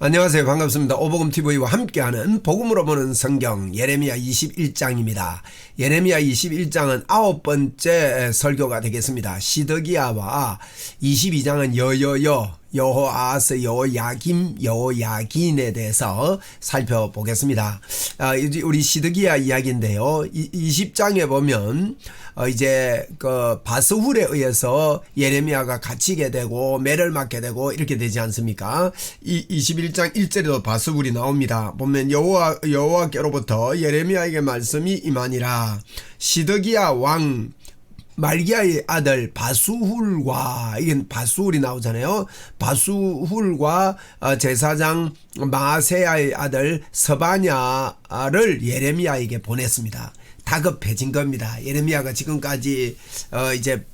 안녕하세요. 반갑습니다. 오복음TV와 함께하는 복음으로 보는 성경 예레미야 21장입니다. 예레미야 21장은 9번째 설교가 되겠습니다. 시드기야와 22장은 여호아하스, 여호야긴에 대해서 살펴보겠습니다. 우리 시드기야 이야기인데요. 20장에 보면 이제 그 바스훌에 의해서 예레미야가 갇히게 되고 매를 맞게 되고 이렇게 되지 않습니까? 21장 1절에도 바스훌이 나옵니다. 보면 여호와께로부터 예레미야에게 말씀이 임하니라. 시드기야 왕 말기야의 아들 바수훌과, 이게 바수훌이 나오잖아요. 바수훌과 제사장 마세야의 아들 서바냐를 예레미야에게 보냈습니다. 다급해진 겁니다. 예레미야가 지금까지 이제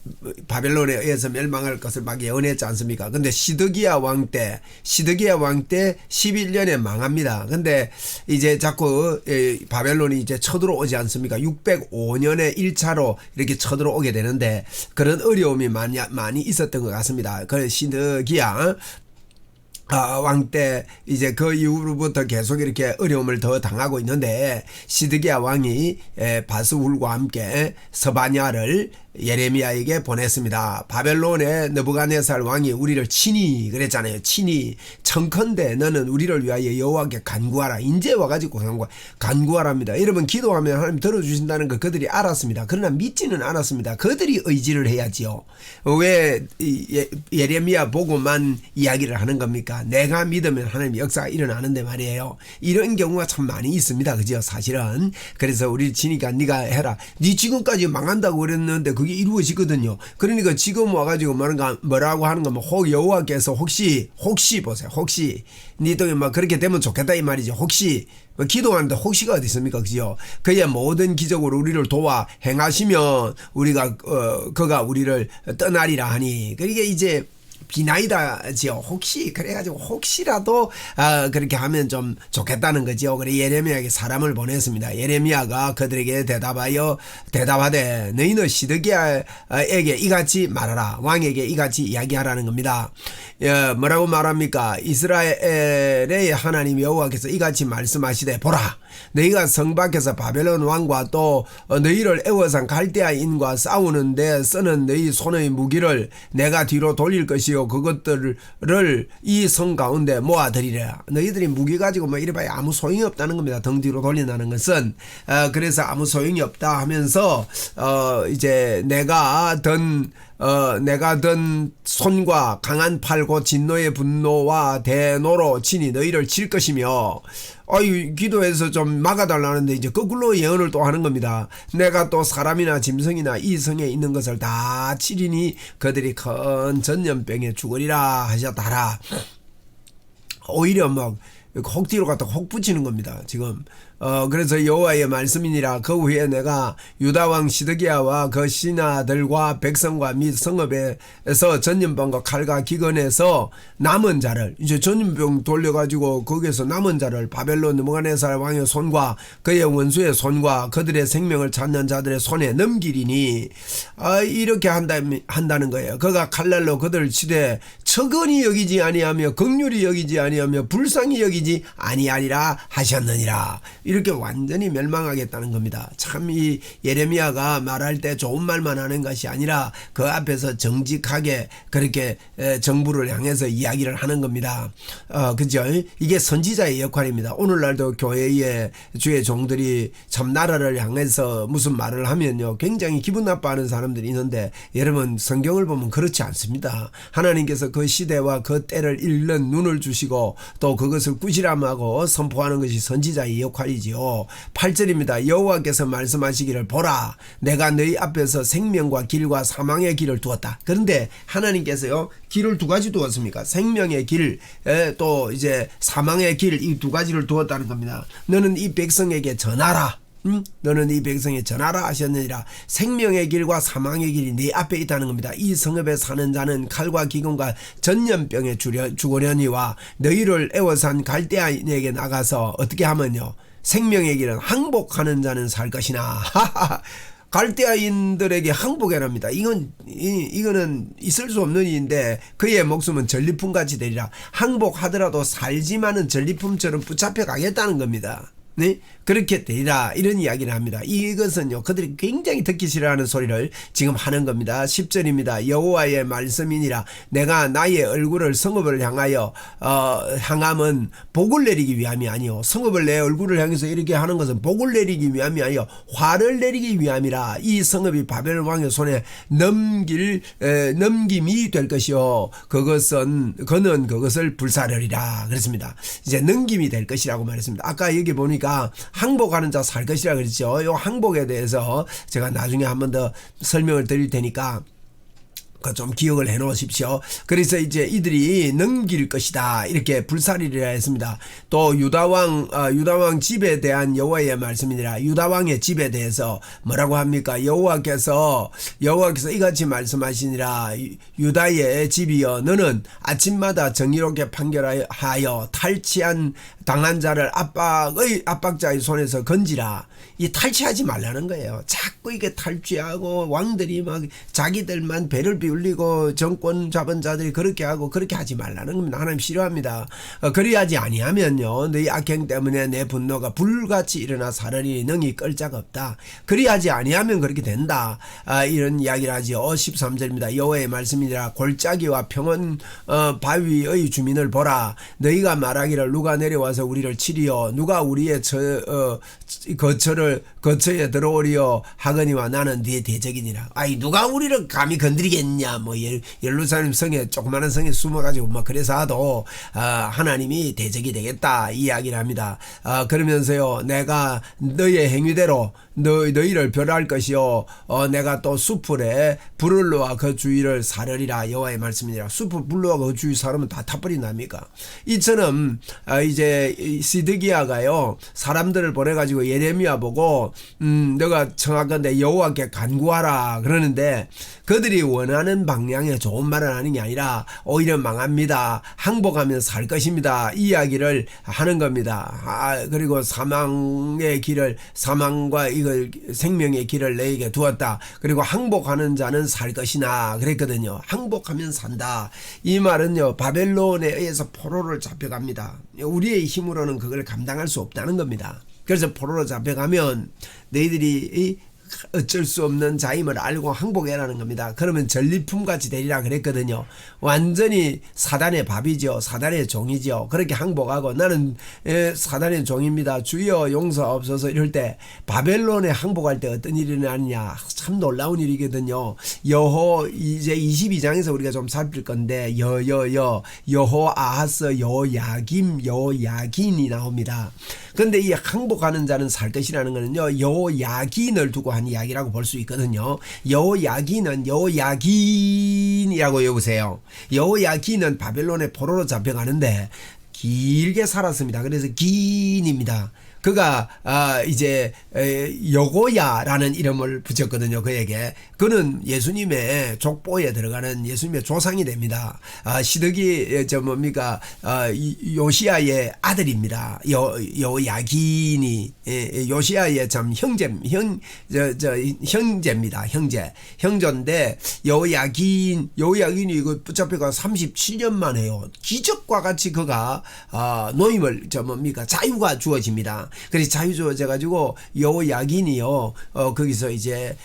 바벨론에 의해서 멸망할 것을 막 예언했지 않습니까? 근데 시드기야 왕 때 11년에 망합니다. 근데 이제 자꾸 바벨론이 이제 쳐들어오지 않습니까? 605년에 1차로 이렇게 쳐들어오게 되는데 그런 어려움이 많이 있었던 것 같습니다. 그 시드기야 왕 때 이제 그 이후로부터 계속 이렇게 어려움을 더 당하고 있는데, 시드기야 왕이 바스훌과 함께 서바냐를 예레미야에게 보냈습니다. 바벨론의 느부갓네살 왕이 우리를 치니 그랬잖아요. 치니 청컨대 너는 우리를 위하여 여호와께 간구하라. 인제 와가지고 간구하랍니다. 여러분, 기도하면 하나님 들어주신다는 걸 그들이 알았습니다. 그러나 믿지는 않았습니다. 그들이 의지를 해야지요. 왜 예레미야 보고만 이야기를 하는 겁니까? 내가 믿으면 하나님 역사가 일어나는데 말이에요. 이런 경우가 참 많이 있습니다. 그죠? 사실은. 그래서 우리 치니까 네가 해라. 네 지금까지 망한다고 그랬는데 그게 이루어지거든요. 그러니까 지금 와가지고 뭐라고 하는 거면 여호와께서 혹시 보세요. 혹시 네 동에 막 그렇게 되면 좋겠다 이 말이죠. 혹시 기도하는데 혹시가 어디 있습니까? 그죠? 그의 모든 기적으로 우리를 도와 행하시면 우리가 그가 우리를 떠나리라 하니, 그게 이제 비나이다지요. 혹시 그래가지고 혹시라도 그렇게 하면 좀 좋겠다는 거죠. 그래 예레미야에게 사람을 보냈습니다. 예레미야가 그들에게 대답하되 너희는 시드기야에게 이같이 말하라. 왕에게 이같이 이야기하라는 겁니다. 뭐라고 말합니까? 이스라엘의 하나님 여호와께서 이같이 말씀하시되 보라, 너희가 성 밖에서 바벨론 왕과 또 너희를 애워싼 갈대아인과 싸우는데 쓰는 너희 손의 무기를 내가 뒤로 돌릴 것이요 그것들을 이 성 가운데 모아들이라. 너희들이 무기 가지고 뭐 이래봐야 아무 소용이 없다는 겁니다. 등 뒤로 돌린다는 것은. 그래서 아무 소용이 없다 하면서 이제 내가 든 손과 강한 팔 곧 진노의 분노와 대노로 친히 너희를 칠 것이며, 기도해서 좀 막아달라는데 이제 거꾸로 예언을 또 하는 겁니다. 내가 또 사람이나 짐승이나 이 성에 있는 것을 다 치리니 그들이 큰 전염병에 죽으리라 하셨다라. 오히려 막 혹 뒤로 갔다 혹 붙이는 겁니다. 지금. 그래서 여호와의 말씀이니라. 그 후에 내가 유다왕 시드기야와 그 신하들과 백성과 및 성읍에서 전염병과 칼과 기근에서 남은 자를, 이제 전염병 돌려가지고 거기에서 남은 자를 바벨론 느부갓네살 왕의 손과 그의 원수의 손과 그들의 생명을 찾는 자들의 손에 넘기리니, 이렇게 한다는 거예요. 그가 칼날로 그들을 치되 척은히 여기지 아니하며 긍휼히 여기지 아니하며 불쌍히 여기지 아니하리라 하셨느니라. 이렇게 완전히 멸망하겠다는 겁니다. 참 이 예레미야가 말할 때 좋은 말만 하는 것이 아니라 그 앞에서 정직하게 그렇게 정부를 향해서 이야기를 하는 겁니다. 그죠? 이게 선지자의 역할입니다. 오늘날도 교회의 주의 종들이 참 나라를 향해서 무슨 말을 하면요 굉장히 기분 나빠하는 사람들이 있는데, 여러분 성경을 보면 그렇지 않습니다. 하나님께서 그 시대와 그 때를 읽는 눈을 주시고 또 그것을 꾸지람하고 선포하는 것이 선지자의 역할이지요. 8절입니다. 여호와께서 말씀하시기를 보라, 내가 너희 앞에서 생명과 길과 사망의 길을 두었다. 그런데 하나님께서요 길을 두 가지 두었습니까? 생명의 길, 또 이제 사망의 길, 이 두 가지를 두었다는 겁니다. 너는 이 백성에게 전하라. 너는 이 백성에 전하라 하셨느니라. 생명의 길과 사망의 길이 네 앞에 있다는 겁니다. 이 성읍에 사는 자는 칼과 기근과 전염병에 죽으려니와 너희를 애워싼 갈대아인에게 나가서 어떻게 하면요 생명의 길은 항복하는 자는 살 것이나. 갈대아인들에게 항복해랍니다. 이거는 있을 수 없는 일인데 그의 목숨은 전리품같이 되리라. 항복하더라도 살지만은 전리품처럼 붙잡혀 가겠다는 겁니다. 네? 그렇게 되리라 이런 이야기를 합니다. 이것은요 그들이 굉장히 듣기 싫어하는 소리를 지금 하는 겁니다. 10절입니다. 여호와의 말씀이니라. 내가 나의 얼굴을 성읍을 향하여 향함은 복을 내리기 위함이 아니요. 성읍을 내 얼굴을 향해서 이렇게 하는 것은 복을 내리기 위함이 아니요 화를 내리기 위함이라. 이 성읍이 바벨론 왕의 손에 넘김이 될 것이요 그는 그것을 불사르리라 그랬습니다. 이제 넘김이 될 것이라고 말했습니다. 아까 여기 보니까 항복하는 자 살 것이라 그랬죠. 이 항복에 대해서 제가 나중에 한 번 더 설명을 드릴 테니까 좀 기억을 해 놓으십시오. 그래서 이제 이들이 넘길 것이다 이렇게 불사리리라 했습니다. 또 유다왕 집에 대한 여호와의 말씀이니라. 유다왕의 집에 대해서 뭐라고 합니까? 여호와께서 이같이 말씀하시니라. 유다의 집이여 너는 아침마다 정의롭게 판결하여 당한 자를 압박자의 손에서 건지라. 이 탈취하지 말라는 거예요. 자꾸 이게 탈취하고 왕들이 막 자기들만 배를 비울리고 정권 잡은 자들이 그렇게 하고 그렇게 하지 말라는 겁니다. 하나님 싫어합니다. 그리하지 아니하면요 너희 악행 때문에 내 분노가 불같이 일어나 사르니 능히 끌 자가 없다. 그리하지 아니하면 그렇게 된다. 이런 이야기를 하죠. 13절입니다. 여호와의 말씀이니라. 골짜기와 평원 바위의 주민을 보라. 너희가 말하기를 누가 내려와서 우리를 치리요 누가 우리의 거처에 들어오리요 하거니와 나는 네 대적이니라. 아이 누가 우리를 감히 건드리겠냐. 뭐 예루살렘 성에 조그마한 성에 숨어가지고 막 그래서 하도 하나님이 대적이 되겠다 이 이야기를 합니다. 그러면서요 내가 너의 행위대로 너희를 멸할 것이요 내가 또 숲풀에 불을로와 그 주위를 사르리라. 여호와의 말씀이니라. 숲풀 불로와 그 주위 사르면 다 타버린답니까? 이처럼 이제 시드기야가요 사람들을 보내가지고 예레미야 보고 너가 청하건대 여호와께 간구하라 그러는데 그들이 원하는 방향에 좋은 말을 하는 게 아니라 오히려 망합니다. 항복하면 살 것입니다. 이 이야기를 하는 겁니다. 그리고 사망과 이걸 생명의 길을 너에게 두었다. 그리고 항복하는 자는 살 것이나 그랬거든요. 항복하면 산다. 이 말은요 바벨론에 의해서 포로를 잡혀갑니다. 우리의 힘으로는 그걸 감당할 수 없다는 겁니다. 그래서 포로로 잡혀가면 너희들이 어쩔 수 없는 자임을 알고 항복해라는 겁니다. 그러면 전리품같이 되리라 그랬거든요. 완전히 사단의 밥이죠. 사단의 종이죠. 그렇게 항복하고 나는 사단의 종입니다. 주여 용서없어서 이럴 때 바벨론에 항복할 때 어떤 일이 일어나느냐. 참 놀라운 일이거든요. 이제 22장에서 우리가 좀 살필 건데 여호아하스 여호야긴이 나옵니다. 그런데 이 항복하는 자는 살 것이라는 것은요 여호야긴을 두고 한 이야기라고 볼 수 있거든요. 여호야긴은 여호야긴이라고 외우세요. 여호야긴은 바벨론의 포로로 잡혀가는데 길게 살았습니다. 그래서 긴입니다. 그가 이제 여고야라는 이름을 붙였거든요. 그에게. 그는 예수님의 족보에 들어가는 예수님의 조상이 됩니다. 시드기 요시야의 아들입니다. 여야긴이 요시야의 참 형제입니다. 형제인데 여야긴이 이거 붙잡혀가 37년 만에요. 기적과 같이 그가 노임을 자유가 주어집니다. 그래서 자유 주어져 가지고 여호야긴이요 거기서 이제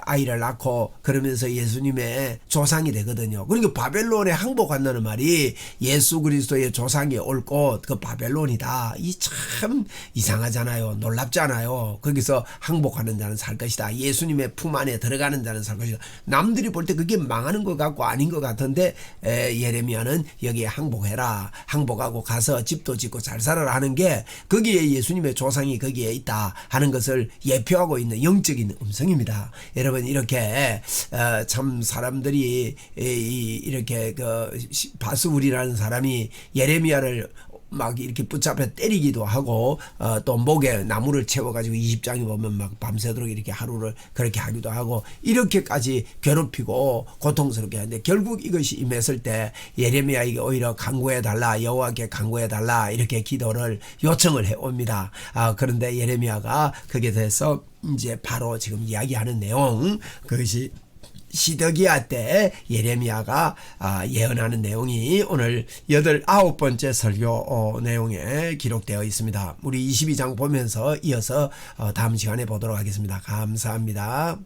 아이를 낳고 그러면서 예수님의 조상이 되거든요. 그러니까 바벨론에 항복한다는 말이 예수 그리스도의 조상이 올 곳 그 바벨론이다. 이 참 이상하잖아요. 놀랍잖아요. 거기서 항복하는 자는 살 것이다. 예수님의 품 안에 들어가는 자는 살 것이다. 남들이 볼 때 그게 망하는 것 같고 아닌 것 같은데 예레미야는 여기에 항복해라. 항복하고 가서 집도 짓고 잘 살아라 하는 게 거기에 예수님의 조상이 거기에 있다 하는 것을 예표하고 있는 영적인 음성입니다. 여러분 이렇게 참 사람들이 이렇게 바스울이라는 사람이 예레미야를 막 이렇게 붙잡혀 때리기도 하고 또 목에 나무를 채워가지고 20장이 보면 막 밤새도록 이렇게 하루를 그렇게 하기도 하고 이렇게까지 괴롭히고 고통스럽게 하는데 결국 이것이 임했을 때 예레미야에게 오히려 간구해달라, 여호와께 간구해달라 이렇게 기도를 요청을 해옵니다. 그런데 예레미야가 거기에 대해서 이제 바로 지금 이야기하는 내용, 그것이 시드기야 때 예레미야가 예언하는 내용이 오늘 9번째 설교 내용에 기록되어 있습니다. 우리 22장 보면서 이어서 다음 시간에 보도록 하겠습니다. 감사합니다.